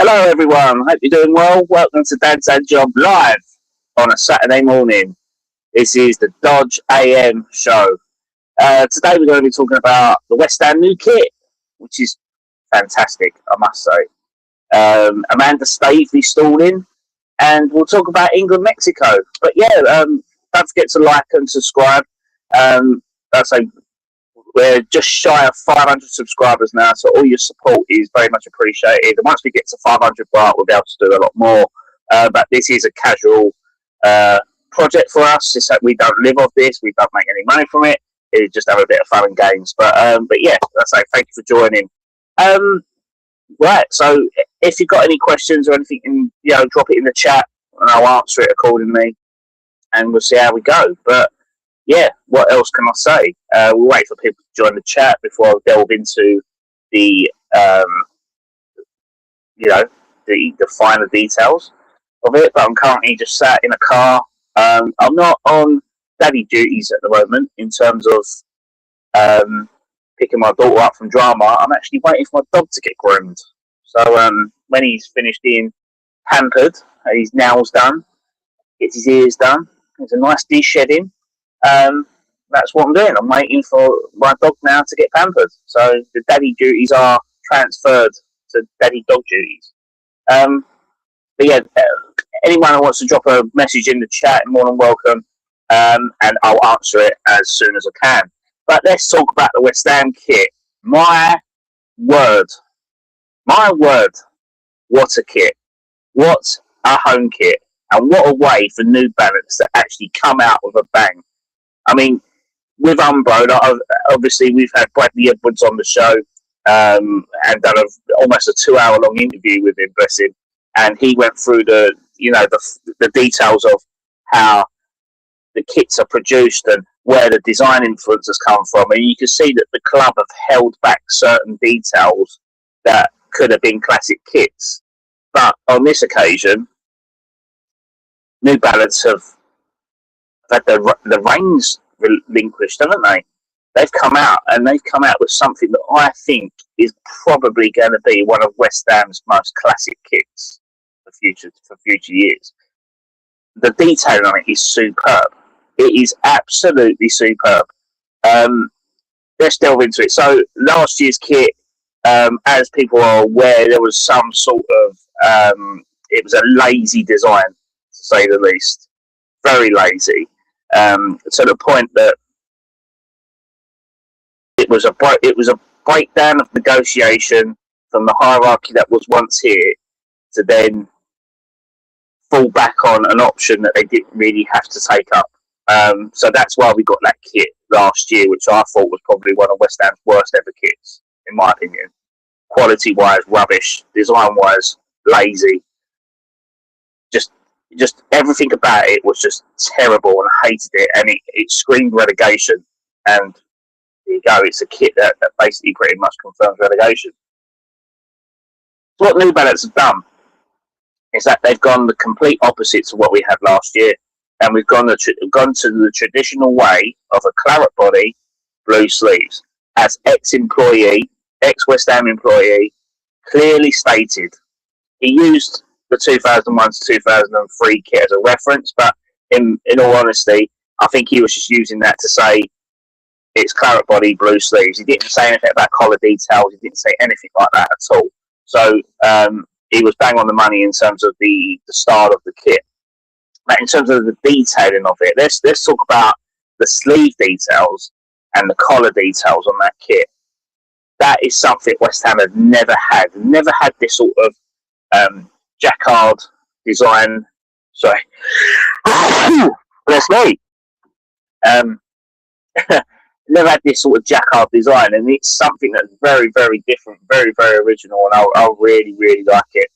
Hello, everyone. Hope you're doing well. Welcome to Dad's Dad Job Live on a Saturday morning. This is the DOJ-AM show. Today, we're going to be talking about the West Ham new kit, which is fantastic, I must say. Amanda Staveley Stalling, and we'll talk about England Mexico. But yeah, don't forget to like and subscribe. I'd say we're just shy of 500 subscribers now, so all your support is very much appreciated. And once we get to 500 mark, we'll be able to do a lot more. But this is a casual project for us. It's that we don't live off this. We don't make any money from it. It's just have a bit of fun and games. But yeah, I say thank you for joining. Right, so if you've got any questions or anything, drop it in the chat, and I'll answer it accordingly, and we'll see how we go. But yeah, what else can I say? We'll wait for people to join the chat before I delve into the finer details of it. But I'm currently just sat in a car. I'm not on daddy duties at the moment in terms of picking my daughter up from drama. I'm actually waiting for my dog to get groomed. So when he's finished being pampered, his nails done, gets his ears done, there's a nice de-shedding. That's what I'm doing. I'm waiting for my dog now to get pampered. So the daddy duties are transferred to daddy dog duties. But yeah, anyone who wants to drop a message in the chat, more than welcome, and I'll answer it as soon as I can. But let's talk about the West Ham kit. My word, what a kit. What a home kit. And what a way for New Balance to actually come out with a bang. I mean, with Umbro, obviously we've had Bradley Edwards on the show and done almost a 2-hour long interview with him, bless him. And he went through the details of how the kits are produced and where the design influence has come from. And you can see that the club have held back certain details that could have been classic kits. But on this occasion, New Balance have had the reins relinquished, haven't they? They've come out with something that I think is probably going to be one of West Ham's most classic kits for future years. The detail on it is superb. It is absolutely superb. Let's delve into it. So last year's kit, as people are aware, there was some sort of it was a lazy design, to say the least, very lazy, to the point that it was a breakdown of negotiation from the hierarchy that was once here to then fall back on an option that they didn't really have to take up. So that's why we got that kit last year, which I thought was probably one of West Ham's worst ever kits, in my opinion. Quality-wise, rubbish. Design-wise, lazy. Just everything about it was just terrible, and I hated it, and it screamed relegation. And there you go, it's a kit that basically pretty much confirms relegation. What New Balance have done is that they've gone the complete opposite to what we had last year, and we've gone to the traditional way of a claret body, blue sleeves. As ex-West Ham employee, clearly stated. He used the 2001 to 2003 kit as a reference, but in all honesty, I think he was just using that to say it's claret body, blue sleeves. He didn't say anything about collar details. He didn't say anything like that at all. So he was bang on the money in terms of the style of the kit. But in terms of the detailing of it, let's talk about the sleeve details and the collar details on that kit. That is something West Ham have never had. Never had this sort of jacquard design. Sorry. Bless me. Never had this sort of jacquard design, and it's something that's very, very different, very, very original, and I really, really like it.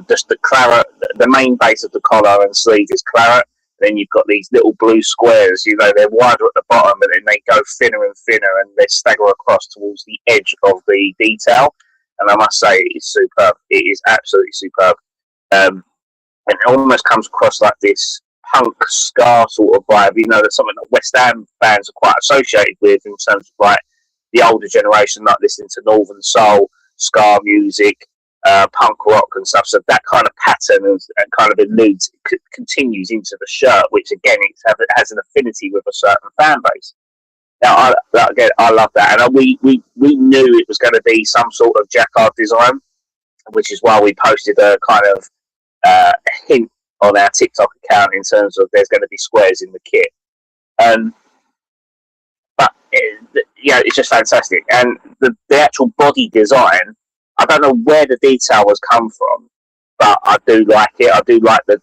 Just the claret, the main base of the collar and sleeve is claret. Then you've got these little blue squares, they're wider at the bottom, and then they go thinner and thinner, and they stagger across towards the edge of the detail. And I must say, it is superb. It is absolutely superb. And it almost comes across like this punk ska sort of vibe, that's something that West Ham fans are quite associated with in terms of like the older generation, like listening to Northern Soul, ska music, punk rock and stuff. So that kind of pattern and kind of alludes, continues into the shirt, which again it has an affinity with a certain fan base. Now, I love that, and we knew it was going to be some sort of jacquard design, which is why we posted a kind of a hint on our TikTok account in terms of there's going to be squares in the kit. But it's just fantastic, and the actual body design, I don't know where the detail has come from, but I do like it. I do like the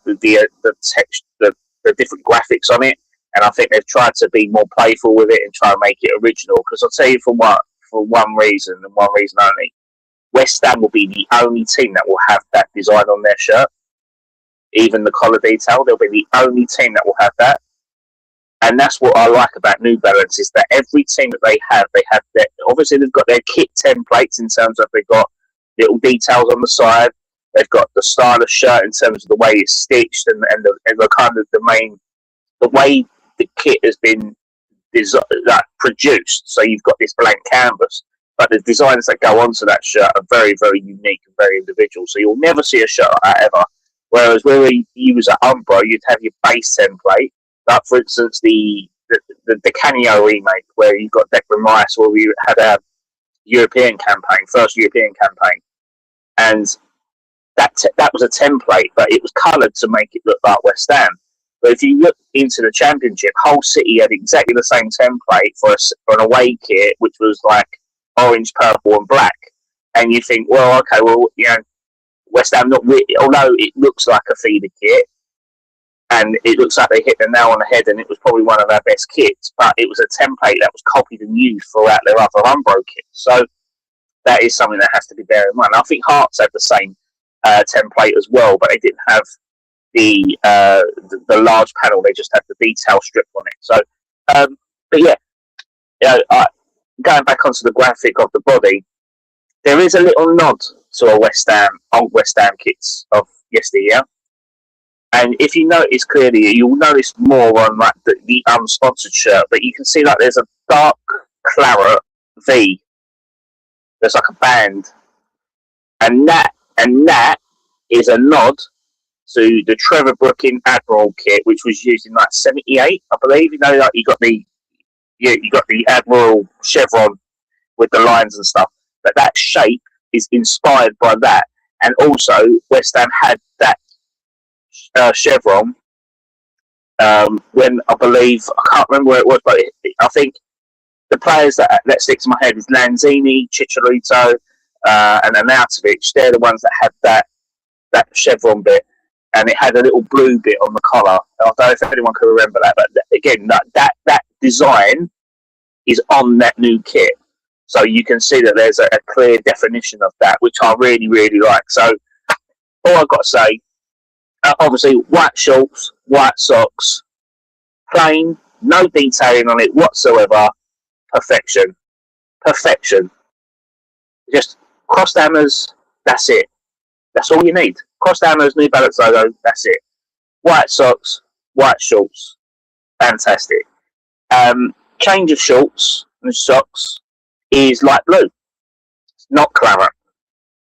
text, the different graphics on it, and I think they've tried to be more playful with it and try and make it original. Because I'll tell you for one reason and one reason only, West Ham will be the only team that will have that design on their shirt. Even the collar detail, they'll be the only team that will have that. And that's what I like about New Balance, is that every team that they have their, obviously they've got their kit templates in terms of they've got little details on the side. They've got the style of shirt in terms of the way it's stitched and the kind of the way the kit has been produced. So you've got this blank canvas, but the designs that go onto that shirt are very, very unique and very individual. So you'll never see a shirt like that ever. Whereas where you was at Umbro, you'd have your base template. Like, for instance, the Canio remake, where you got Declan Rice, where we had a first European campaign, and that was a template, but it was coloured to make it look like West Ham. But if you look into the Championship, Hull City had exactly the same template for an away kit, which was like orange, purple, and black. And you think, well, okay, well, West Ham not really, although it looks like a feeder kit, and it looks like they hit the nail on the head, and it was probably one of our best kits, but it was a template that was copied and used throughout their other Umbro kits. So that is something that has to be bear in mind. I think Hearts had the same template as well, but they didn't have the large panel. They just had the detail strip on it. So, but going back onto the graphic of the body, there is a little nod to a old West Ham kits of yesteryear. And if you notice clearly, you'll notice more on like the unsponsored shirt, but you can see like there's a dark claret V. There's like a band, and that is a nod to the Trevor Brooking Admiral kit, which was used in like '78, I believe. Like you got the Admiral chevron with the lines and stuff. But that shape is inspired by that, and also West Ham had that chevron when I believe, I can't remember where it was, but I think the players that sticks in my head is Lanzini, Chicharito, and Arnautovic. They're the ones that had that chevron bit, and it had a little blue bit on the collar. I don't know if anyone can remember that, but again, that design is on that new kit, so you can see that there's a clear definition of that, which I really, really like. So all I've got to say, obviously, white shorts, white socks, plain, no detailing on it whatsoever. Perfection. Just crossed hammers, that's it. That's all you need. Crossed hammers, New Balance logo, that's it. White socks, white shorts, fantastic. Change of shorts and socks is light blue. It's not claret.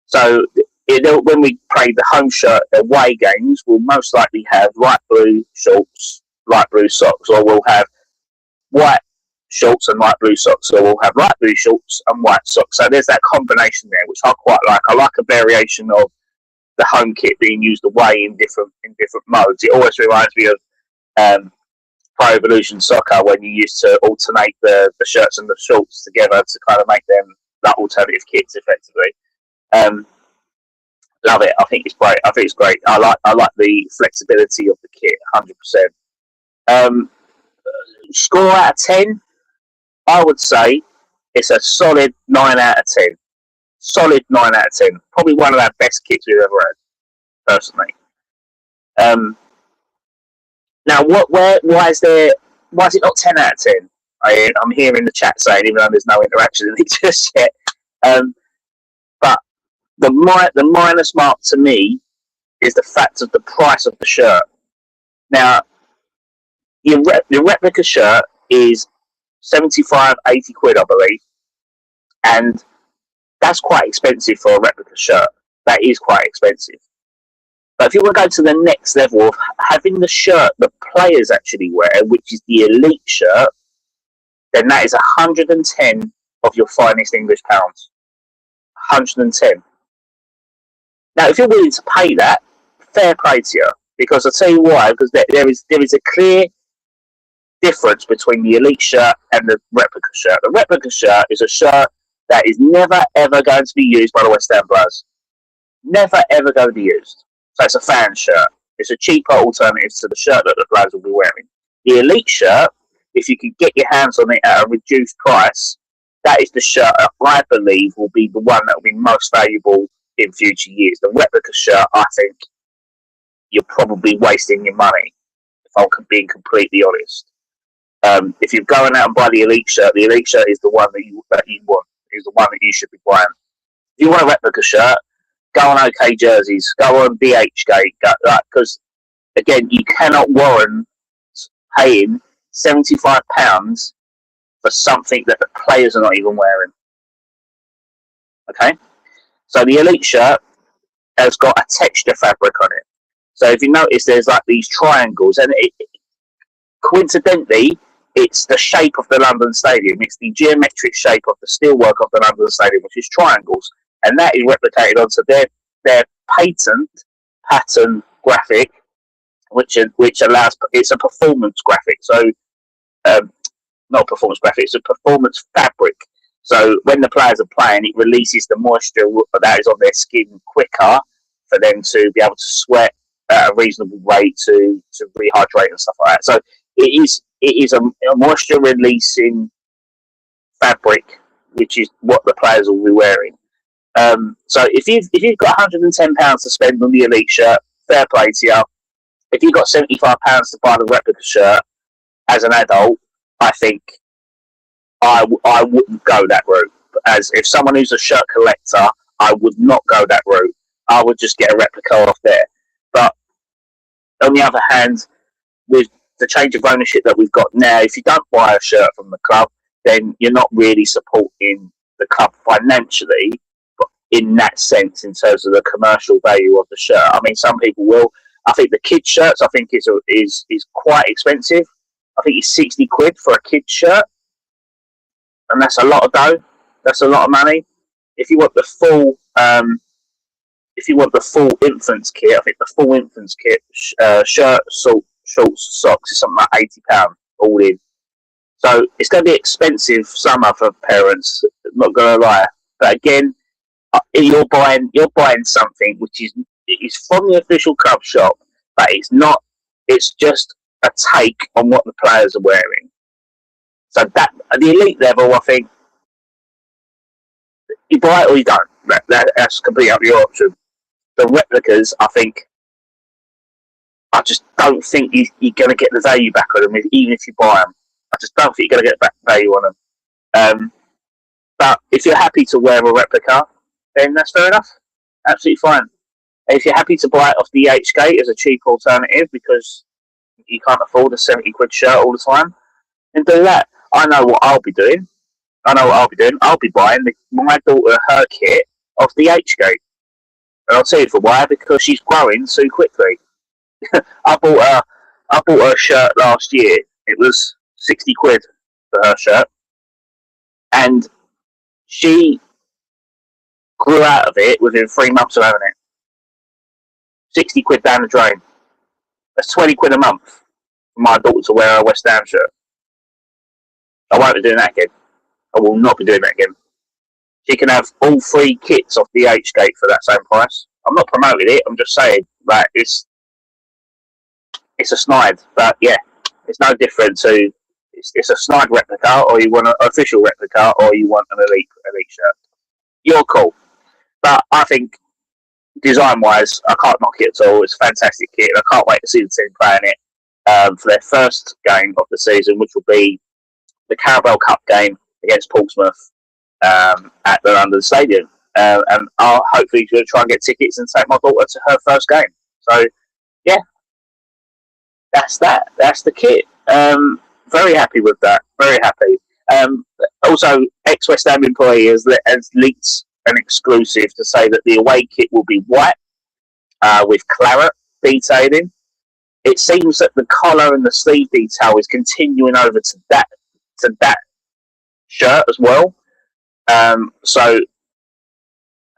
So when we play the home shirt away games, we'll most likely have light blue shorts, light blue socks, or we'll have white shorts and light blue socks, or we'll have light blue shorts and white socks. So there's that combination there, which I quite like. I like a variation of the home kit being used away in different modes. It always reminds me of Pro Evolution Soccer, when you used to alternate the shirts and the shorts together to kind of make them like alternative kits effectively. Love it. I think it's great. I like the flexibility of the kit 100%. Score out of 10, I would say it's a solid 9 out of 10. Solid 9 out of 10. Probably one of our best kits we've ever had, personally. Now, why is it not 10 out of 10? I'm hearing the chat saying, even though there's no interaction in it just yet. But the minus mark to me is the fact of the price of the shirt. Now, your replica shirt is 75, 80 quid, I believe, and that's quite expensive for a replica shirt. that is quite expensive. But if you want to go to the next level of having the shirt that players actually wear, which is the elite shirt, then that is 110 of your finest English pounds. 110. Now, if you're willing to pay that, fair play to you. Because I'll tell you why, because there is a clear difference between the elite shirt and the replica shirt. The replica shirt is a shirt that is never ever going to be used by the West Ham players. Never ever going to be used. So it's a fan shirt. It's a cheaper alternative to the shirt that the players will be wearing. The elite shirt, if you could get your hands on it at a reduced price, that is the shirt that I believe will be the one that will be most valuable in future years. The replica shirt, I think, you're probably wasting your money, if I'm being completely honest. If you're going out and buy the elite shirt is the one that you want. Is the one that you should be buying. If you want a replica shirt, go on OK Jerseys, go on DHgate, because again, you cannot warrant paying £75 for something that the players are not even wearing. Okay, so the elite shirt has got a texture fabric on it. So if you notice, there's like these triangles, and coincidentally, it's the shape of the London Stadium. It's the geometric shape of the steelwork of the London Stadium, which is triangles, and that is replicated onto their pattern graphic, which allows, it's a performance graphic. So not a performance graphic, it's a performance fabric. So when the players are playing, it releases the moisture that is on their skin quicker for them to be able to sweat at a reasonable rate to rehydrate and stuff like that. So it is a moisture releasing fabric, which is what the players will be wearing. So if you've got £110 to spend on the elite shirt, fair play to you. If you've got £75 to buy the replica shirt as an adult, I think I wouldn't go that route. As if someone who's a shirt collector, I would not go that route. I would just get a replica off there. But on the other hand, with the change of ownership that we've got now, if you don't buy a shirt from the club, then you're not really supporting the club financially, but in that sense, in terms of the commercial value of the shirt. I mean, some people will. I think the kids' shirts, I think, is quite expensive. I think it's 60 quid for a kid's shirt, and that's a lot of dough. That's a lot of money. If you want the full, infants kit, I think the full infants kit, shirt, shorts, socks is something like £80 all in. So it's going to be expensive summer for parents. Not going to lie, but again, you're buying something which is from the official club shop, but it's not. It's just a take on what the players are wearing. So that at the elite level, I think you buy it or you don't. That's completely up to your option. The replicas, I just don't think you're going to get the value back on them, even if you buy them. I just don't think you're going to get back value on them. But if you're happy to wear a replica, then that's fair enough. Absolutely fine. And if you're happy to buy it off the DHgate as a cheap alternative because you can't afford a 70 quid shirt all the time, then do that. I know what I'll be doing. I'll be buying my daughter her kit off the DHgate. And I'll tell you for why, because she's growing too quickly. I bought her a shirt last year. It was 60 quid for her shirt. And she grew out of it within 3 months of having it. 60 quid down the drain. That's 20 quid a month for my daughter to wear a West Ham shirt. I won't be doing that again. I will not be doing that again. She can have all 3 kits off the DHgate for that same price. I'm not promoting it. I'm just saying that it's a snide. But yeah, it's no different to it's a snide replica, or you want an official replica, or you want an elite shirt. You're cool. But I think design-wise, I can't knock it at all. It's a fantastic kit, and I can't wait to see the team playing it for their first game of the season, which will be the Carabao Cup game against Portsmouth at the London Stadium. And I'll hopefully try and get tickets and take my daughter to her first game. So, yeah, that's that. That's the kit. Very happy with that. Very happy. Also, ex-West Ham employee has leaked an exclusive to say that the away kit will be white with claret detailing. It seems that the collar and the sleeve detail is continuing over to that shirt as well. So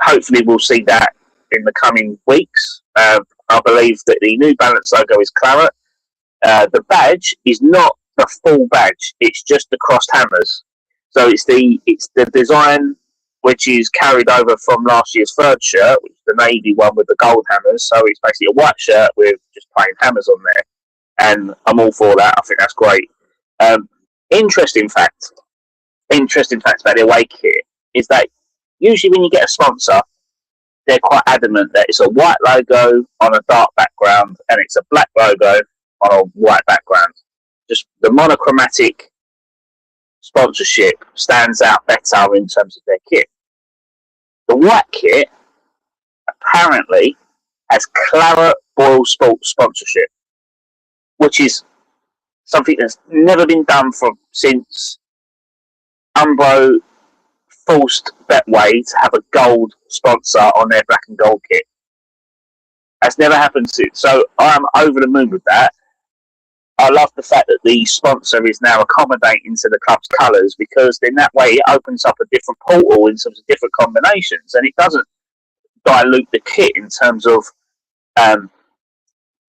hopefully we'll see that in the coming weeks. I believe that the New Balance logo is claret. The badge is not the full badge; it's just the crossed hammers. So it's the design which is carried over from last year's third shirt, which is the navy one with the gold hammers. So it's basically a white shirt with just plain hammers on there, and I'm all for that. I think that's great. Interesting fact about the away kit is that usually when you get a sponsor, they're quite adamant that it's a white logo on a dark background and it's a black logo on a white background. Just the monochromatic sponsorship stands out better in terms of their kit. The white kit apparently has claret Boyle Sports sponsorship, which is something that's never been done since Umbro forced Betway to have a gold sponsor on their black and gold kit. That's never happened since. So I'm over the moon with that. I love the fact that the sponsor is now accommodating to the club's colours, because then that way it opens up a different portal in terms of different combinations, and it doesn't dilute the kit in terms of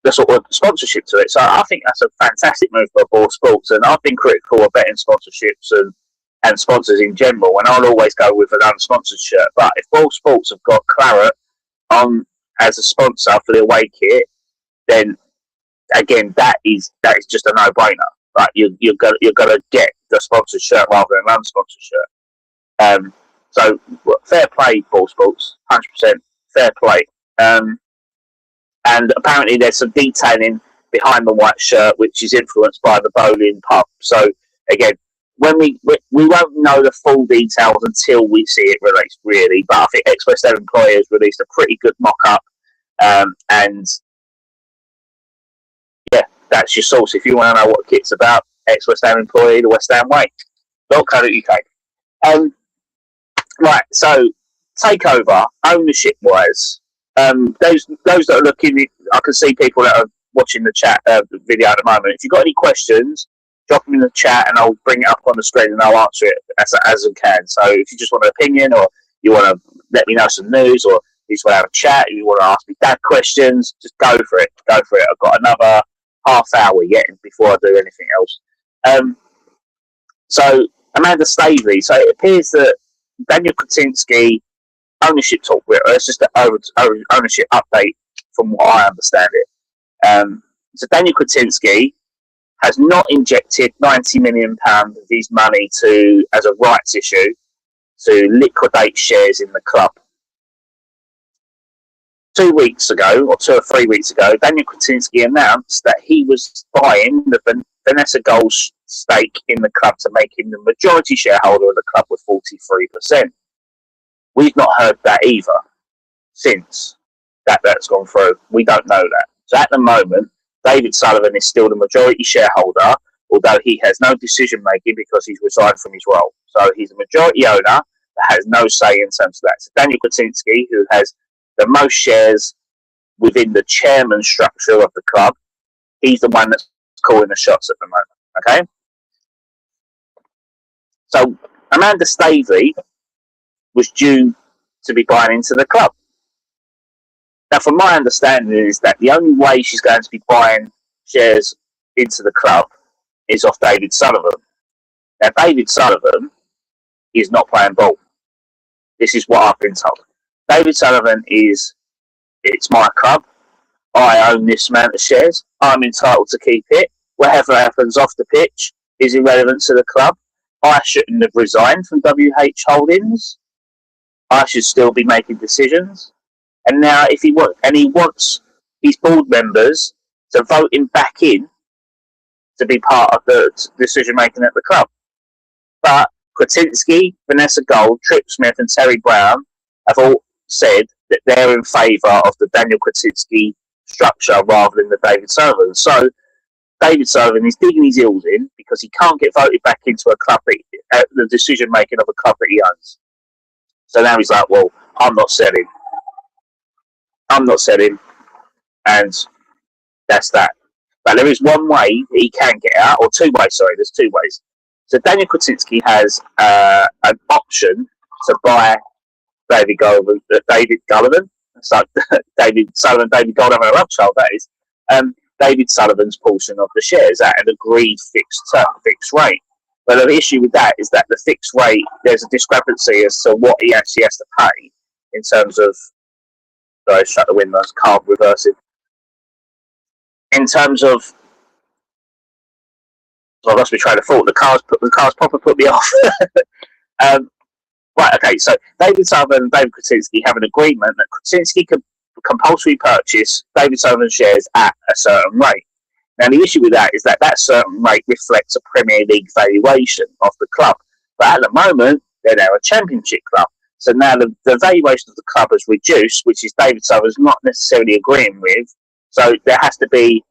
the sort of sponsorship to it. So I think that's a fantastic move by Ball Sports, and I've been critical of betting sponsorships and sponsors in general, and I'll always go with an unsponsored shirt. But if Ball Sports have got claret on as a sponsor for the away kit, then again, that is just a no-brainer. Like you're gonna get the sponsored shirt rather than an unsponsored shirt. So fair play, Ball Sports, 100% fair play. And apparently there's some detailing behind the white shirt which is influenced by the bowling pub. So again, when we won't know the full details until we see it released, really. But I think Express Their Employers released a pretty good mock-up, and yeah, that's your source. If you want to know what the kit's about, Express Ham Employee, the West Ham Way. .co.uk. Right, so takeover, ownership-wise. Those that are looking, I can see people that are watching the chat video at the moment. If you've got any questions, drop them in the chat and I'll bring it up on the screen and I'll answer it as I can. So if you just want an opinion, or you want to let me know some news, or you just want to have a chat, you want to ask me dad questions, just go for it. I've got another half hour yet before I do anything else. So Amanda Staveley. So it appears that Daniel Kretinsky ownership talk with her. It's just an ownership update from what I understand it. So Daniel Kretinsky has not injected £90 million of his money as a rights issue to liquidate shares in the club. 2 weeks ago, or 2 or 3 weeks ago, Daniel Kretinsky announced that he was buying the Vanessa Gold's stake in the club to make him the majority shareholder of the club with 43%. We've not heard that either since that's gone through. We don't know that. So at the moment, David Sullivan is still the majority shareholder, although he has no decision making because he's resigned from his role. So he's a majority owner that has no say in terms of that. So Daniel Kretinsky, who has the most shares within the chairman structure of the club, he's the one that's calling the shots at the moment. Okay? So Amanda Staveley was due to be buying into the club. Now, from my understanding, is that the only way she's going to be buying shares into the club is off David Sullivan. Now, David Sullivan is not playing ball. This is what I've been told. David Sullivan is, it's my club. I own this amount of shares. I'm entitled to keep it. Whatever happens off the pitch is irrelevant to the club. I shouldn't have resigned from WH Holdings. I should still be making decisions. And now, if he wants his board members to vote him back in to be part of the decision making at the club. But Kretinsky, Vanessa Gold, Trip Smith, and Terry Brown have all said that they're in favour of the Daniel Kretinsky structure rather than the David Sullivan. So David Sullivan is digging his heels in because he can't get voted back into a club the decision making of a club that he owns. So now he's like, well, I'm not selling, and that's that. But there is one way that he can get out, or two ways. Sorry, there's two ways. So Daniel Kretinsky has an option to buy David Gullivan. It's like David Sullivan, David Goldhammer, a love child, that is. David Sullivan's portion of the shares at an agreed fixed rate. But the issue with that is that the fixed rate, there's a discrepancy as to what he actually has to pay in terms of. Sorry, shut the windows, car reversing. In terms of, I lost my train of thought. The car's proper put me off. Right, okay. So David Sullivan and David Kretinsky have an agreement that Kretinsky can compulsory purchase David Sullivan shares at a certain rate. Now, the issue with that is that certain rate reflects a Premier League valuation of the club. But at the moment, they're now a Championship club. So now the valuation of the club has reduced, which is David Sullivan's not necessarily agreeing with. So there has to be,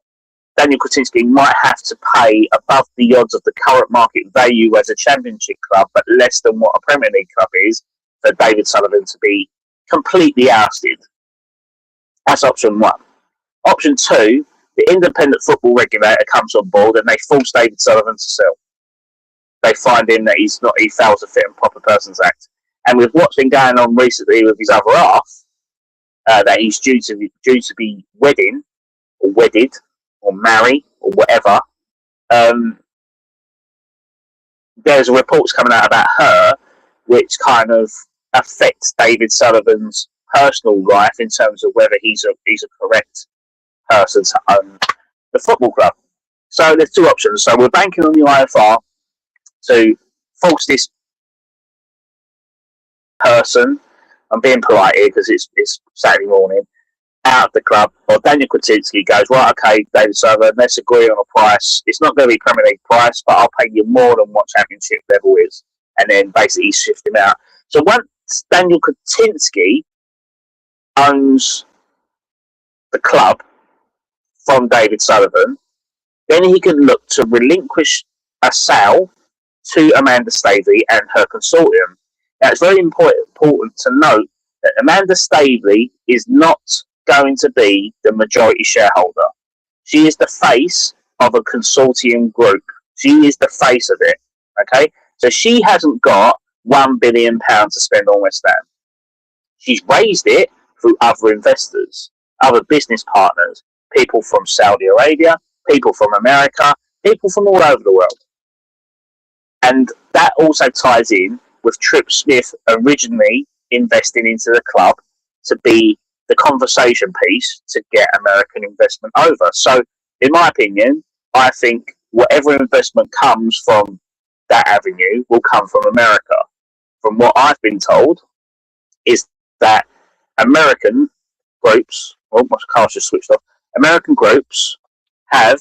Daniel Kretinsky might have to pay above the odds of the current market value as a Championship club, but less than what a Premier League club is, for David Sullivan to be completely ousted. That's option one. Option two, the independent football regulator comes on board and they force David Sullivan to sell. They find him that he fails the Fit and Proper Persons Act. And with what's been going on recently with his other half, that he's due to be wedded or marry or whatever, there's reports coming out about her which kind of affects David Sullivan's personal life in terms of whether he's a correct person to own the football club. So there's two options. So we're banking on the IFR to force this person, I'm being polite here because it's Saturday morning, out of the club, or Daniel Kretinsky goes, right, okay, David Sullivan, let's agree on a price. It's not going to be Premier League price, but I'll pay you more than what Championship level is. And then basically shift him out. So once Daniel Kretinsky owns the club from David Sullivan, then he can look to relinquish a sale to Amanda Staveley and her consortium. Now, it's very important to note that Amanda Staveley is not going to be the majority shareholder. She is the face of a consortium group. She is the face of it. Okay? So she hasn't got £1 billion to spend on West Ham. She's raised it through other investors, other business partners, people from Saudi Arabia, people from America, people from all over the world. And that also ties in with Tripp Smith originally investing into the club to be the conversation piece to get American investment over. So, in my opinion, I think whatever investment comes from that avenue will come from America. From what I've been told, is that American groups, my car's just switched off, American groups have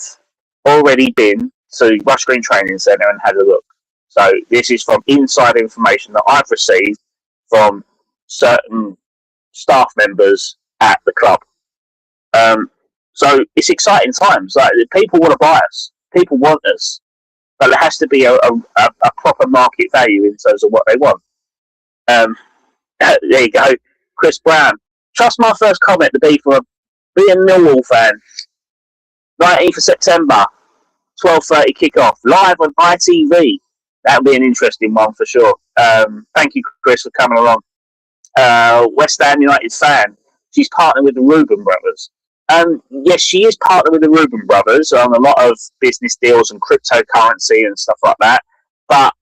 already been to Rush Green Training Centre and had a look. So this is from inside information that I've received from certain staff members at the club. So it's exciting times. Like, people want to buy us. People want us. But there has to be a proper market value in terms of what they want. There you go. Chris Brown. Trust my first comment to be a Millwall fan. 19th of September, 12:30 kickoff, live on ITV. That'll be an interesting one for sure. Thank you, Chris, for coming along. West Ham United fan. She's partnered with the Reuben brothers. Yes, she is partnered with the Reuben brothers on a lot of business deals and cryptocurrency and stuff like that. But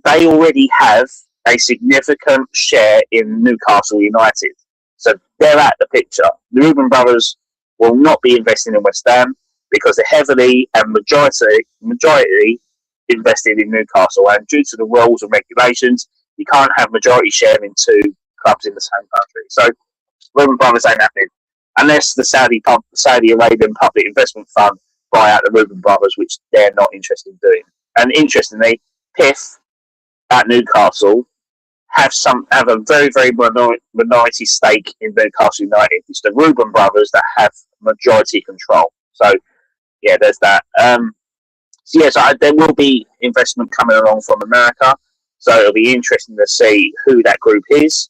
they already have a significant share in Newcastle United. So they're at the picture. The Reuben brothers will not be investing in West Ham because they're heavily and majority invested in Newcastle. And due to the rules and regulations, you can't have majority share in two clubs in the same country. So Reuben brothers ain't happening unless the Saudi Arabian Public Investment Fund buy out the Reuben brothers, which they're not interested in doing. And interestingly, PIF at Newcastle have a very, very minority stake in Newcastle United. It's the Reuben brothers that have majority control. So yeah, there's that. So there will be investment coming along from America. So it'll be interesting to see who that group is.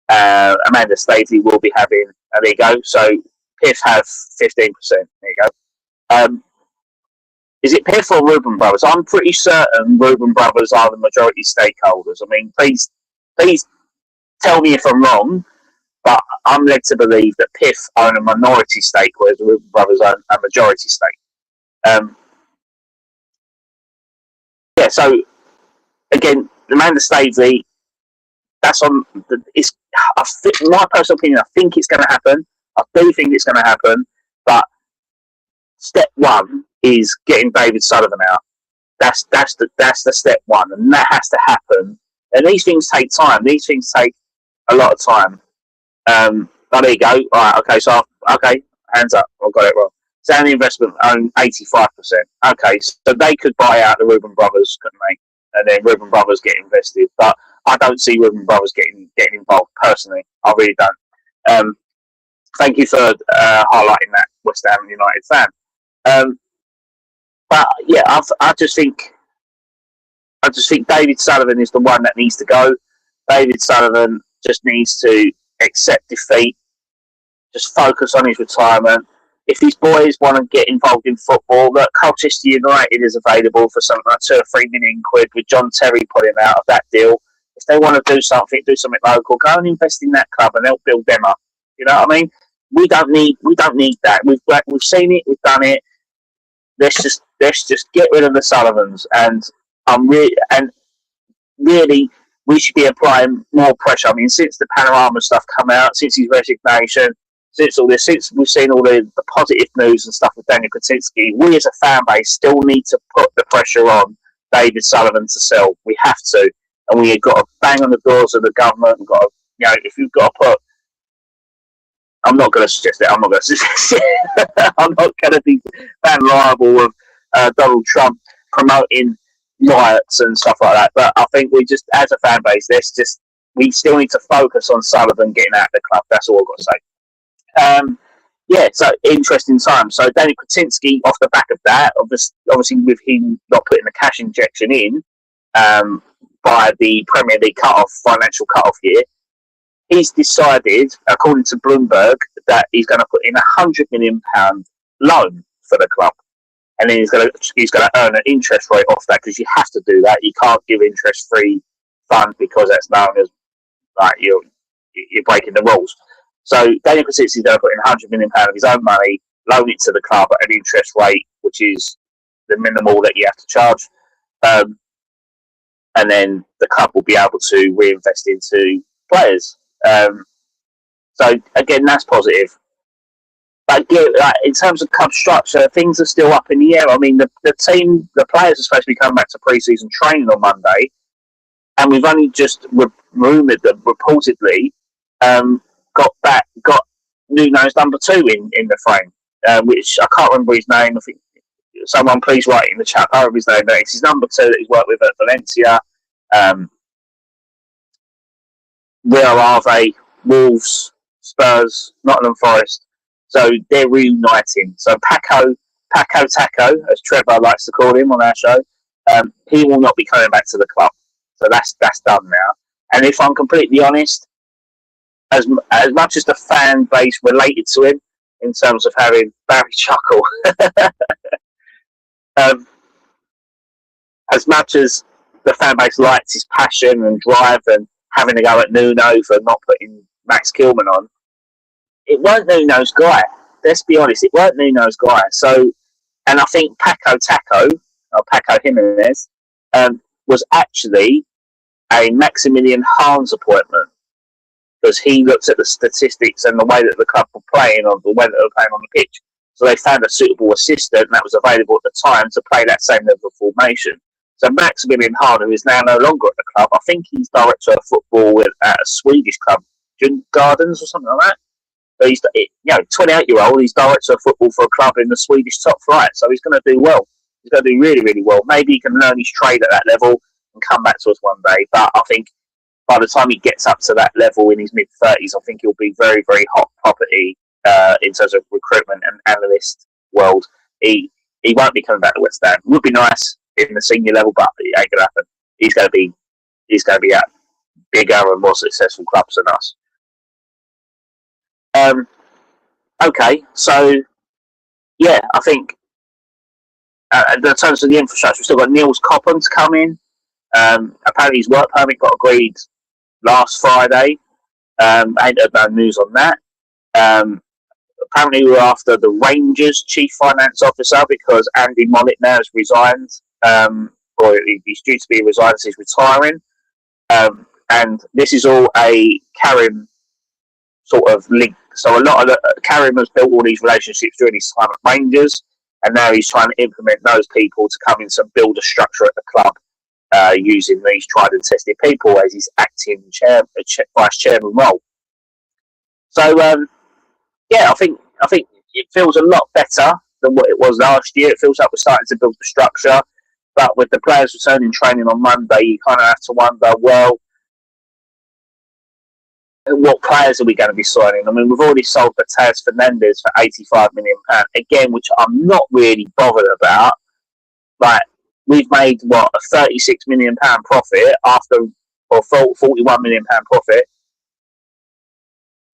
Amanda Staveley will be having. There you go. So Piff have 15%. There you go. Is it Piff or Reuben Brothers? I'm pretty certain Reuben Brothers are the majority stakeholders. I mean, please tell me if I'm wrong, but I'm led to believe that Piff own a minority stake, whereas Reuben Brothers own a majority stake. Yeah, so again, Amanda Staveley, that's on. My personal opinion, I think it's going to happen. I do think it's going to happen, but step one is getting David Sullivan out. That's the step one, and that has to happen. And these things take time. These things take a lot of time. Oh, there you go. All right, okay, so hands up. I got it wrong. Sound Investment own 85%. Okay, so they could buy out the Reuben Brothers, couldn't they? And then Reuben Brothers get invested. But I don't see Reuben Brothers getting involved personally. I really don't. Thank you for highlighting that West Ham United fan. But yeah, I just think David Sullivan is the one that needs to go. David Sullivan just needs to accept defeat, just focus on his retirement. If his boys want to get involved in football, look, Colchester United is available for something like £2 or £3 million with John Terry pulling out of that deal. If they want to do something local, go and invest in that club and help build them up. You know what I mean? We don't need that. We've seen it, we've done it. Let's just get rid of the Sullivans, and really we should be applying more pressure. I mean, since the Panorama stuff come out, since his resignation, since we've seen all the positive news and stuff with Daniel Kaczynski, we as a fan base still need to put the pressure on David Sullivan to sell. We have to, and we've got to bang on the doors of the government. We've got to, if you've got to put. I'm not going to suggest it. I'm not going to suggest it. I'm not going to be fan liable of Donald Trump promoting riots and stuff like that. But I think we just, as a fan base, we still need to focus on Sullivan getting out of the club. That's all I've got to say. Yeah, so interesting time. So Daniel Kaczynski, off the back of that, obviously with him not putting the cash injection in by the Premier League financial cut-off year, he's decided, according to Bloomberg, that he's going to put in £100 million loan for the club, and then he's going to earn an interest rate off that, because you have to do that. You can't give interest-free funds, because that's known as like you're breaking the rules. So Daniel Kaczynski is going to put in £100 million of his own money, loan it to the club at an interest rate which is the minimal that you have to charge, and then the club will be able to reinvest into players. So again, that's positive. But again, in terms of club structure, things are still up in the air. I mean, the players are supposed to be coming back to pre-season training on Monday, and we've only just rumoured that reportedly got Nuno's number 2 in the frame, which I can't remember his name. I think someone please write it in the chat. I remember his name. It's his number 2 that he's worked with at Valencia. Real Ave, Wolves, Spurs, Nottingham Forest. So they're reuniting. So Paco Taco, as Trevor likes to call him on our show, he will not be coming back to the club. So that's done now. And if I'm completely honest, as much as the fan base related to him in terms of having Barry Chuckle, as much as the fan base likes his passion and drive and having to go at Nuno for not putting Max Kilman on, it weren't Nuno's guy. Let's be honest, it weren't Nuno's guy. So, and I think Paco Taco, or Paco Jimenez, was actually a Maximilian Harnes appointment, because he looked at the statistics and the way that the club were playing, or the way that they were playing on the pitch. So they found a suitable assistant that was available at the time to play that same level of formation. So Maximilian Harden, who is now no longer at the club, I think he's director of football at a Swedish club, Gardens or something like that. So he's, 28-year-old, he's director of football for a club in the Swedish top flight. So he's going to do well. He's going to do really, really well. Maybe he can learn his trade at that level and come back to us one day. But I think by the time he gets up to that level in his mid-30s, I think he'll be very, very hot property in terms of recruitment and analyst world. He won't be coming back to West Ham. It would be nice in the senior level, but it ain't going to happen. He's going to be he's going to be at bigger and more successful clubs than us. Okay, so yeah, I think in terms of the infrastructure, we've still got Niels Coppen to come in. Apparently his work permit got agreed last Friday. I ain't heard no news on that. Apparently we're after the Rangers chief finance officer because Andy Mollett now has resigned, or he's due to be resigned, so he's retiring. And this is all a Karim sort of link. So a lot of Karim has built all these relationships during his time at Rangers, and now he's trying to implement those people to come in and build a structure at the club using these tried and tested people as his acting vice chairman role. So yeah, I think it feels a lot better than what it was last year. It feels like we're starting to build the structure, but with the players returning training on Monday, you kind of have to wonder, well, what players are we going to be signing? I mean, we've already sold Matheus Fernandes for £85 million, again, which I'm not really bothered about. Like, we've made, what, a £36 million profit after, or £41 million profit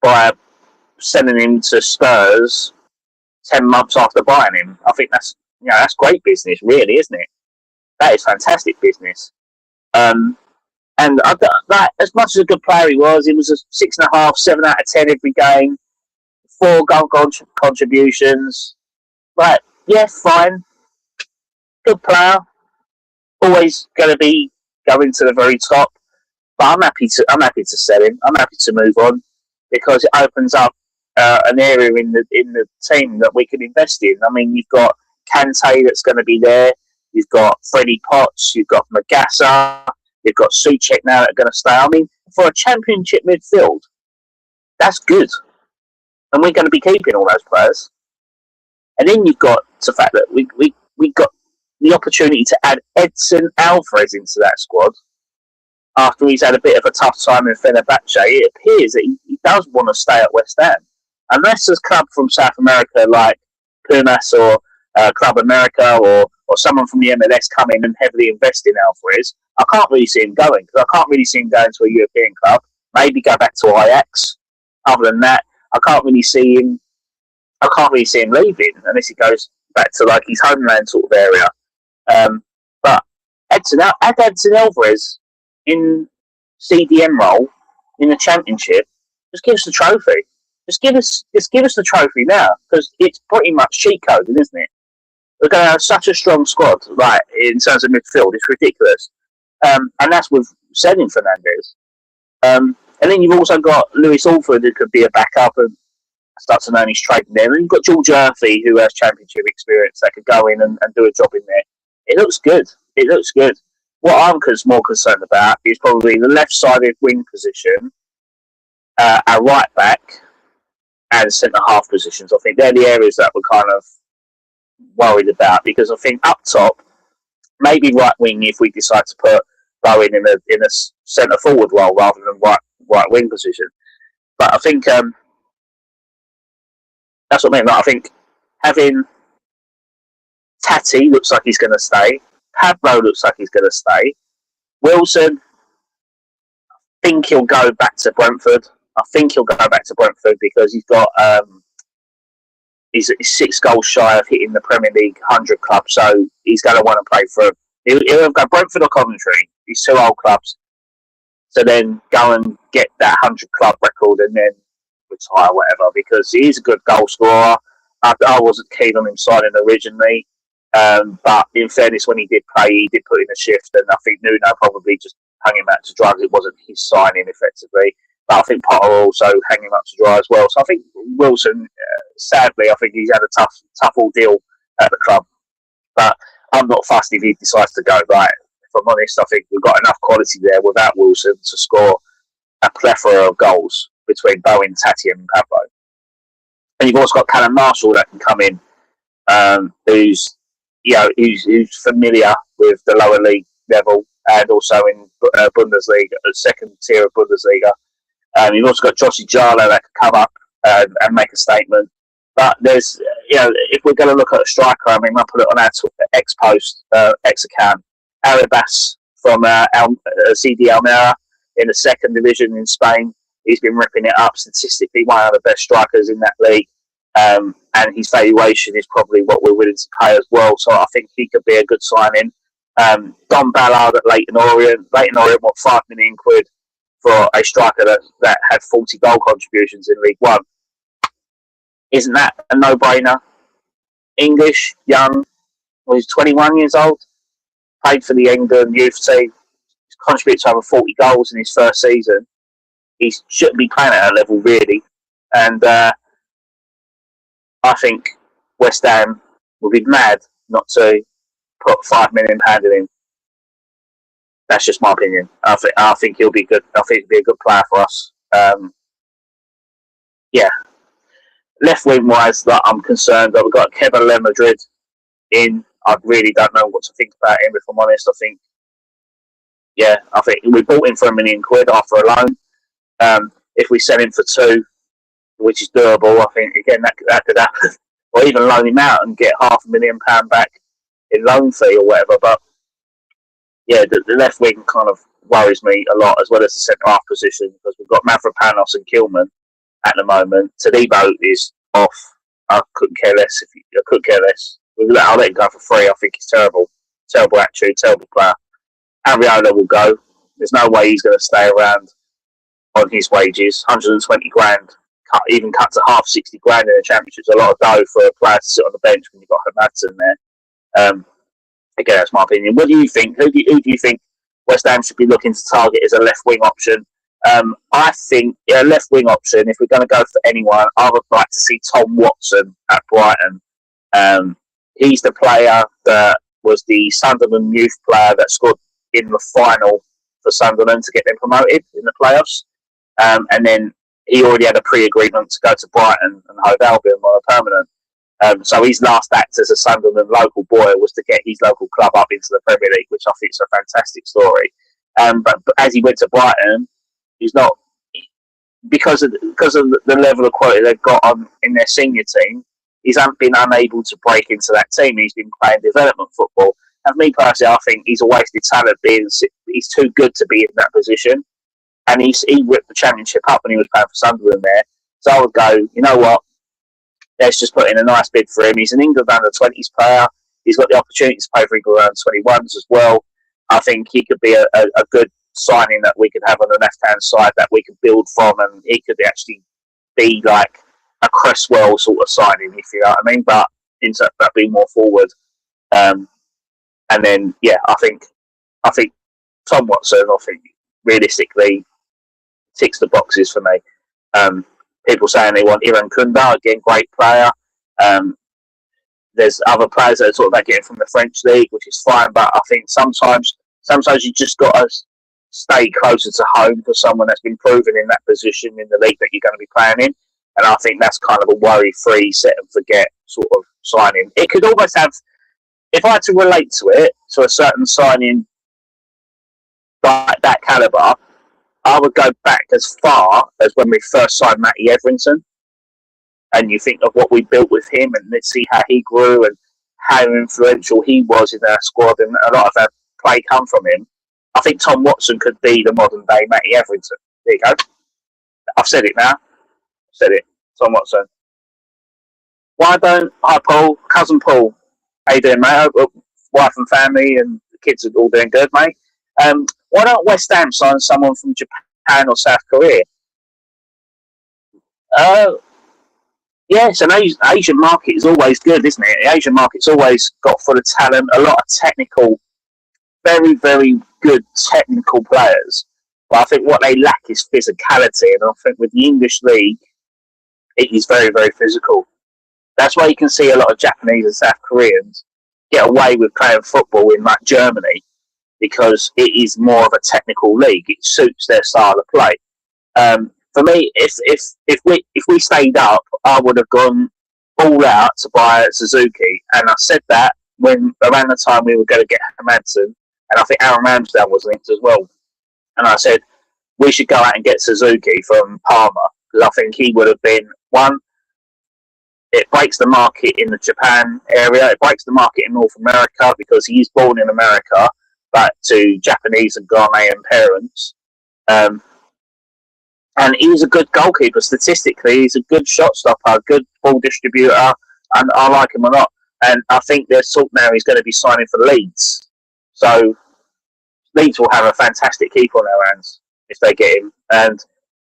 by sending him to Spurs 10 months after buying him. I think that's great business, really, isn't it? That is fantastic business. And that, as much as a good player he was a 6.5, 7 out of 10 every game, 4 goal contributions. Like, yeah, fine. Good player. Always going to be going to the very top. But I'm happy to sell him. I'm happy to move on because it opens up an area in the team that we can invest in. I mean, you've got Kante that's going to be there. You've got Freddie Potts. You've got Magassa. You've got Souček now that are going to stay. I mean, for a championship midfield, that's good. And we're going to be keeping all those players. And then you've got the fact that we got the opportunity to add Edson Alvarez into that squad after he's had a bit of a tough time in Fenerbahce. It appears that he does want to stay at West Ham. Unless there's a club from South America like Pumas or Club America or someone from the MLS come in and heavily invest in Alvarez, I can't really see him going because I can't really see him going to a European club. Maybe go back to Ajax. Other than that, I can't really see him leaving unless he goes back to like his homeland sort of area. But add Edson Alvarez in CDM role in the Championship. Just give us the trophy. Just give us the trophy now because it's pretty much cheat coding, isn't it? We're going to have such a strong squad, like in terms of midfield. It's ridiculous. And that's with selling Fernandes. And then you've also got Lewis Alford, who could be a backup and start to know he's trading there. And you've got George Murphy, who has championship experience that could go in and do a job in there. It looks good. What I'm more concerned about is probably the left-sided wing position, our right back, and centre-half positions. I think they're the areas that we're kind of worried about because I think up top, maybe right wing if we decide to put Bowen in a centre forward role rather than right wing position. But I think that's what I mean. Like, I think having Tati looks like he's going to stay. Pablo looks like he's going to stay. Wilson, I think he'll go back to Brentford. Because he's got he's 6 goals shy of hitting the Premier League 100 club, so he's going to want to play for. He'll go Brentford or Coventry. These 2 old clubs. So then go and get that 100 club record and then retire, whatever. Because he is a good goal scorer. I wasn't keen on him signing originally, but in fairness, when he did play, he did put in a shift, and I think Nuno probably just hung him out to dry because it wasn't his signing effectively. But I think Potter also hang him up to dry as well. So I think Wilson, sadly, I think he's had a tough ordeal at the club. But I'm not fussed if he decides to go. Right, if I'm honest, I think we've got enough quality there without Wilson to score a plethora of goals between Bowen, Tati and Pablo. And you've also got Callum Marshall that can come in, who's familiar with the lower league level and also in Bundesliga, the second tier of Bundesliga. You've also got Josie Jala that can come up and make a statement. But there's, if we're going to look at a striker, I mean, I'll put it on our X post, X account. Aribas from CD Almeria in the second division in Spain. He's been ripping it up, statistically one of the best strikers in that league. And his valuation is probably what we're willing to pay as well. So I think he could be a good signing. Don Ballard at Leyton Orient. Leyton Orient, what, £5 million for a striker that had 40 goal contributions in League One. Isn't that a no-brainer? English, young, he's 21 years old, played for the England youth team, contributed to over 40 goals in his first season. He shouldn't be playing at that level, really. And I think West Ham would be mad not to put £5 million in him. That's just my opinion. I think he'll be good. I think he'll be a good player for us. Yeah. Left wing wise, that I'm concerned. But we've got Kevin Le Madrid in. I really don't know what to think about him. If I'm honest, I think we bought him for £1 million after a loan. If we sell him for £2 million, which is doable, I think again that could happen. Or even loan him out and get £500,000 back in loan fee or whatever. But yeah, the left wing kind of worries me a lot, as well as the centre half position, because we've got Mavropanos and Kilman at the moment. Todibo is off. I couldn't care less. I'll let him go for free. I think he's terrible attitude, terrible player. Ariola will go. There's no way he's going to stay around on his wages. 120 grand, even cut to half 60 grand in the Championship is a lot of dough for a player to sit on the bench when you've got Hermadsen there. Again, that's my opinion. What do you think? Who do you think West Ham should be looking to target as a left wing option? I think a left wing option, if we're going to go for anyone, I would like to see Tom Watson at Brighton. He's the player that was the Sunderland youth player that scored in the final for Sunderland to get them promoted in the playoffs. And then he already had a pre-agreement to go to Brighton and Hove Albion on a permanent. So his last act as a Sunderland local boy was to get his local club up into the Premier League, which I think is a fantastic story. But as he went to Brighton, he's not, because of the level of quality they've got in their senior team, he's been unable to break into that team. He's been playing development football. And me personally, I think he's a wasted talent. He's too good to be in that position. And he ripped the Championship up when he was playing for Sunderland there. So I would go, you know what? Let's just put in a nice bid for him. He's an England under-20s player. He's got the opportunity to play for England under-21s as well. I think he could be a good signing that we could have on the left-hand side that we could build from, and he could actually be like a Cresswell sort of signing, if you know what I mean, but into that being more forward. And then, yeah, I think Tom Watson, I think, realistically ticks the boxes for me. People saying they want Iran Kunda, again, great player. There's other players that are sort of like getting from the French league, which is fine, but I think sometimes you just got to stay closer to home for someone that's been proven in that position in the league that you're going to be playing in. And I think that's kind of a worry-free, set and forget sort of signing. It could almost have, if I had to relate to it, to a certain signing like that calibre, I would go back as far as when we first signed Matty Everington. And you think of what we built with him, and let's see how he grew and how influential he was in our squad, and a lot of our play come from him. I think Tom Watson could be the modern day Matty Everington. There you go. I've said it now. Tom Watson. Hi Paul, cousin Paul. How you doing, mate? Wife and family and the kids are all doing good, mate. Why don't West Ham sign someone from Japan or South Korea? Yeah, so an Asian market is always good, isn't it? The Asian market's always got full of talent, a lot of technical, very, very good technical players. But I think what they lack is physicality, and I think with the English league, it is very, very physical. That's why you can see a lot of Japanese and South Koreans get away with playing football in like Germany, because it is more of a technical league. It suits their style of play. For me, if we stayed up, I would have gone all out to buy Suzuki, and I said that when around the time we were going to get Hermadsen, and I think Aaron Ramsdale was linked as well. And I said we should go out and get Suzuki from Parma, because I think he would have been one. It breaks the market in the Japan area. It breaks the market in North America because he is born in America. but to Japanese and Ghanaian parents. And he's a good goalkeeper statistically. He's a good shot stopper, good ball distributor, and I like him a lot. And I think there's talk now he's going to be signing for Leeds. So Leeds will have a fantastic keeper on their hands if they get him. And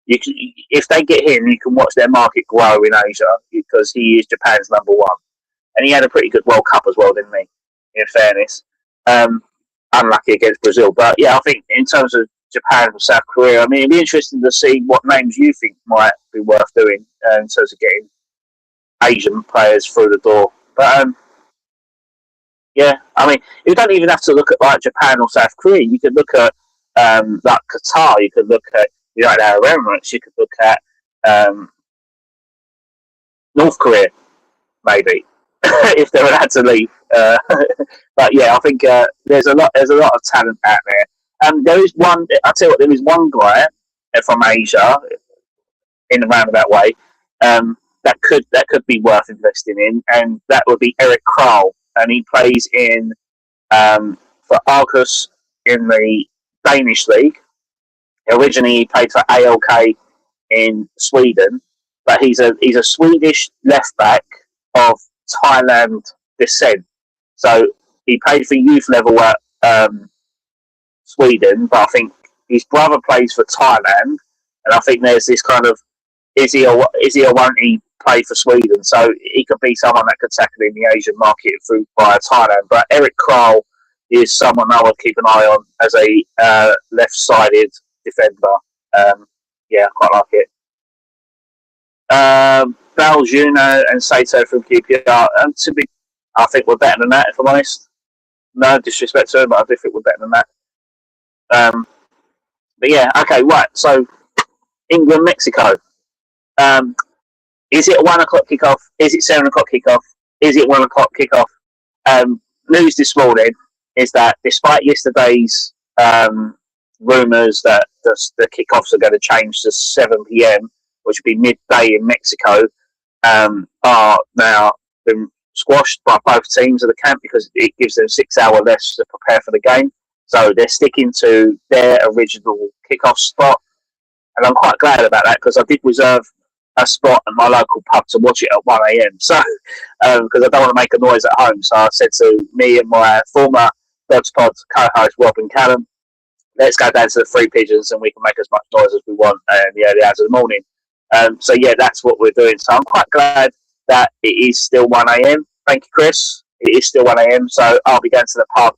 if they get him, you can watch their market grow in Asia because he is Japan's number one. And he had a pretty good World Cup as well, didn't he? In fairness. Unlucky against Brazil. But yeah, I think in terms of Japan and South Korea, I mean, it'd be interesting to see what names you think might be worth doing in terms of getting Asian players through the door. But yeah, I mean, you don't even have to look at like Japan or South Korea. You could look at like Qatar. You could look at United Arab Emirates. You could look at North Korea, maybe, if they're allowed to leave. But yeah, I think there's a lot of talent out there. There is one. I tell you what, there is one guy from Asia in a roundabout way that could be worth investing in, and that would be Erik Král, and he plays in for Aarhus in the Danish league. Originally, he played for ALK in Sweden, but he's a Swedish left back of Thailand descent. So he played for youth level at Sweden, but I think his brother plays for Thailand, and I think there's this kind of is he or won't he play for Sweden? So he could be someone that could tackle in the Asian market through via Thailand. But Erik Král is someone I would keep an eye on as a left-sided defender. Yeah, I quite like it. Baljuno and Sato from QPR. I think we're better than that, if I'm honest. No disrespect to him, but I do think we're better than that. But yeah, okay, right. So England, Mexico. Is it a 1 o'clock kickoff? Is it 7 o'clock kickoff? Is it 1 o'clock kickoff? News this morning is that despite yesterday's rumours that the kickoffs are going to change to 7 p.m., which would be midday in Mexico, are now been squashed by both teams of the camp because it gives them 6 hours less to prepare for the game. So they're sticking to their original kickoff spot. And I'm quite glad about that because I did reserve a spot at my local pub to watch it at 1 a.m. So, because I don't want to make a noise at home. So I said to me and my former Dodge Pod co-host, Rob and Callum, let's go down to the Three Pigeons and we can make as much noise as we want in the early hours of the morning. So yeah, that's what we're doing. So I'm quite glad that it is still 1 a.m. Thank you, Chris. It is still 1 a.m. So I'll be going to the pub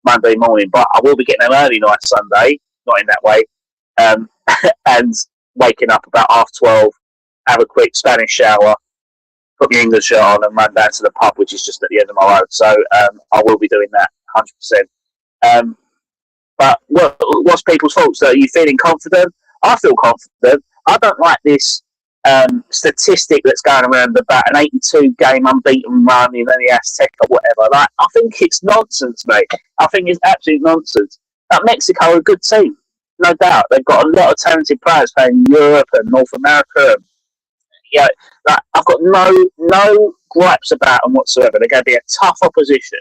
Monday morning, but I will be getting an early night Sunday, not in that way, and waking up about 12:30, have a quick Spanish shower, put my English shirt on and run down to the pub, which is just at the end of my road. So I will be doing that 100%. But what's people's thoughts? Are you feeling confident? I feel confident. I don't like this statistic that's going around about an 82-game unbeaten run in the Azteca or whatever. Like, I think it's nonsense, mate. I think it's absolute nonsense. Mexico are a good team, no doubt. They've got a lot of talented players playing in Europe and North America. Yeah, like, I've got no gripes about them whatsoever. They're going to be a tough opposition.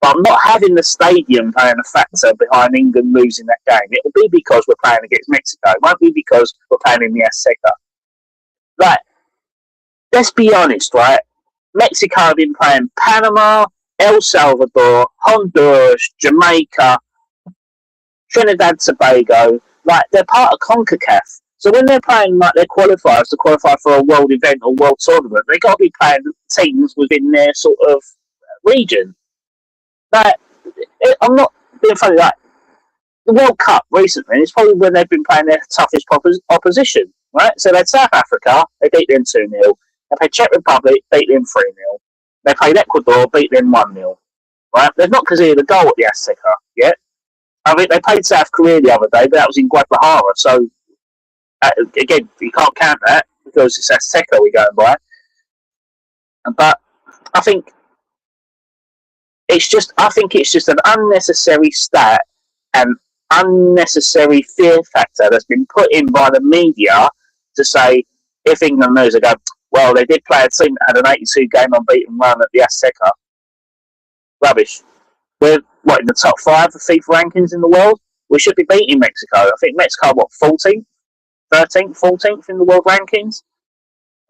But I'm not having the stadium playing a factor behind England losing that game. It will be because we're playing against Mexico. It won't be because we're playing in the Azteca. Like, let's be honest, right? Mexico have been playing Panama, El Salvador, Honduras, Jamaica, Trinidad, Tobago. Like, they're part of CONCACAF. So when they're playing like their qualifiers to qualify for a world event or world tournament, they've got to be playing teams within their sort of region. Like, I'm not being funny. Like, the World Cup recently is probably when they've been playing their toughest opposition, right? So they had South Africa, they beat them 2-0. They played Czech Republic, beat them 3-0. They played Ecuador, beat them 1-0. Right? They've not conceded a goal at the Azteca yet. I mean, they played South Korea the other day, but that was in Guadalajara. So again, you can't count that because it's Azteca we're going by. But I think it's just an unnecessary stat and unnecessary fear factor that's been put in by the media to say if England lose, they go, well, they did play a team that had an 82-game unbeaten run at the Azteca. Rubbish. We're what in the top 5 of FIFA rankings in the world. We should be beating Mexico. I think Mexico, 14th, 13th, 14th in the world rankings.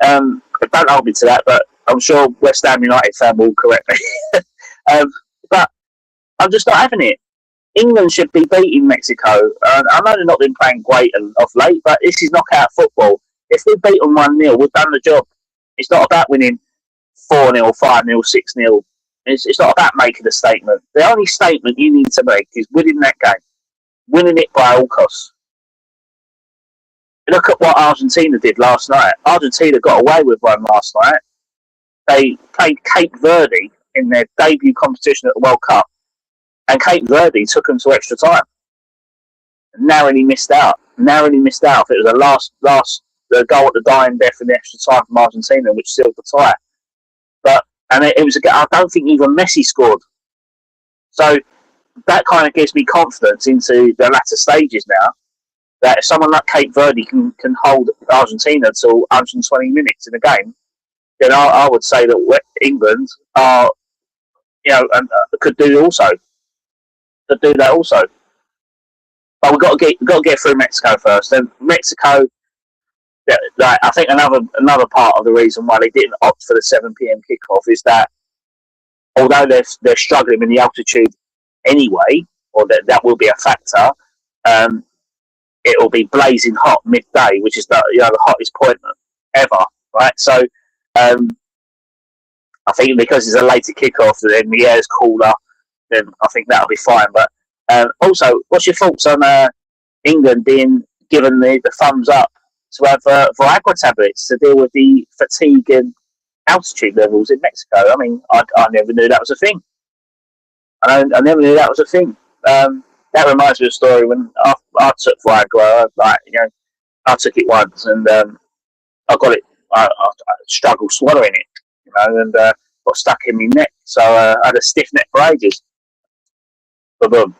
Don't hold me to that, but I'm sure West Ham United fan will correct me. But I'm just not having it. England should be beating Mexico. I know they've not been playing great of late, but this is knockout football. If we beat them 1-0, we've done the job. It's not about winning 4-0, 5-0, 6-0. It's not about making a statement. The only statement you need to make is winning that game. Winning it by all costs. Look at what Argentina did last night. Argentina got away with one last night. They played Cape Verde in their debut competition at the World Cup, and Cape Verde took them to extra time. Narrowly missed out. It was the last goal at the dying death in the extra time from Argentina, which sealed the tie. And it was I don't think even Messi scored. So that kind of gives me confidence into the latter stages now, that if someone like Cape Verde can hold Argentina till 120 minutes in a game, then I would say that England are, and could do that also. But we've got to get through Mexico first. And Mexico, I think another part of the reason why they didn't opt for the 7 p.m. kickoff is that although they're struggling in the altitude anyway, or that will be a factor, it will be blazing hot midday, which is the hottest point ever, right? So I think because it's a later kickoff, then the air's cooler, then I think that'll be fine. But also, what's your thoughts on England being given the thumbs up to have Viagra tablets to deal with the fatigue and altitude levels in Mexico? I mean, I never knew that was a thing. I never knew that was a thing. That reminds me of a story when I took Viagra. I took it once and I got it. I struggled swallowing it, and got stuck in my neck. So I had a stiff neck for ages. Boom.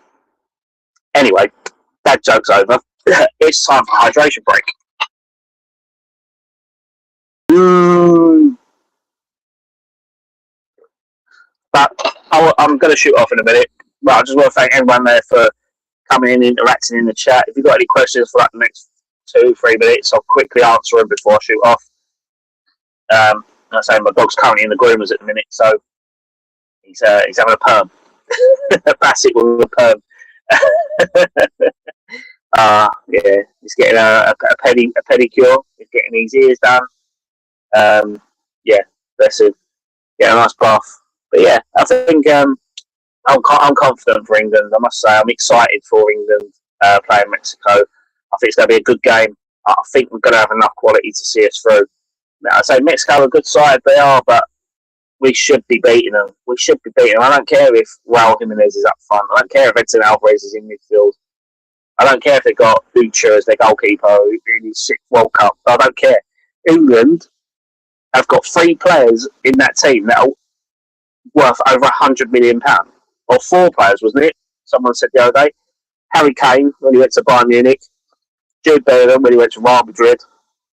Anyway, that joke's over. It's time for hydration break. But I'm going to shoot off in a minute. But I just want to thank everyone there for coming in, interacting in the chat. If you've got any questions for the next 2-3 minutes, I'll quickly answer them before I shoot off. I say my dog's currently in the groomers at the minute, so he's having a perm. Bassett with a perm. Yeah, he's getting a pedicure. He's getting his ears done. Yeah, bless him. Get a nice bath. But yeah, I think I'm confident for England. I must say, I'm excited for England playing Mexico. I think it's going to be a good game. I think we're going to have enough quality to see us through. Now, I say Mexico are a good side, they are, but we should be beating them. I don't care if Raul Jimenez is up front. I don't care if Edson Alvarez is in midfield. I don't care if they've got Ucha as their goalkeeper in his 6th World Cup. I don't care. England have got 3 players in that team that are worth over £100 million. Or 4 players, wasn't it? Someone said the other day. Harry Kane, when he went to Bayern Munich. Jude Bellingham, when he went to Real Madrid.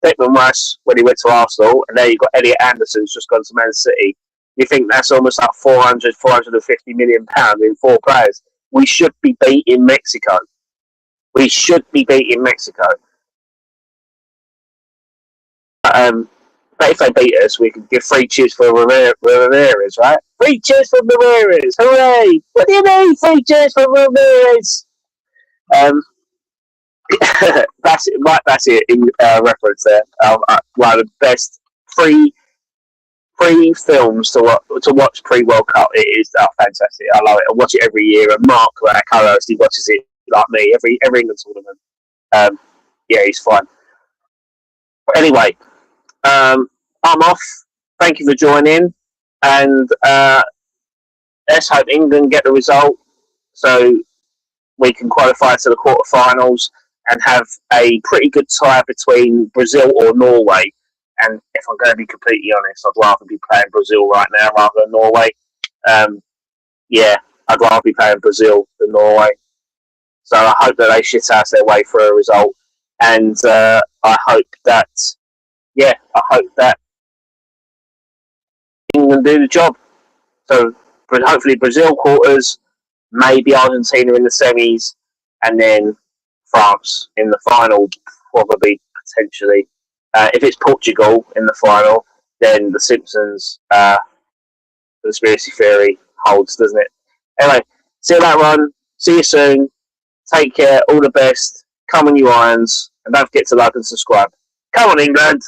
Declan Rice, when he went to Arsenal. And there you've got Elliot Anderson, who's just gone to Man City. You think that's almost like £450 million in 4 players. We should be beating Mexico. But if they beat us, we can give 3 cheers for Ramirez, right? 3 cheers for Ramirez! Hooray! What do you mean, 3 cheers for Ramirez? Mike Bassett in reference there. One of the best pre films to watch pre-World Cup. It is fantastic. I love it. I watch it every year. And Mark, our co-host, he watches it like me every England tournament. Yeah, he's fine. But anyway, I'm off. Thank you for joining, and let's hope England get the result so we can qualify to the quarterfinals and have a pretty good tie between Brazil or Norway. And if I'm going to be completely honest, I'd rather be playing Brazil right now rather than Norway. Yeah, I'd rather be playing Brazil than Norway. So I hope that they shit ass their way through a result, and I hope that England do the job. So hopefully Brazil quarters, maybe Argentina in the semis, and then France in the final, probably potentially. If it's Portugal in the final, then the Simpsons conspiracy theory holds, doesn't it? Anyway, see you later on. See you soon. Take care. All the best. Come on, you irons. And don't forget to like and subscribe. Come on, England.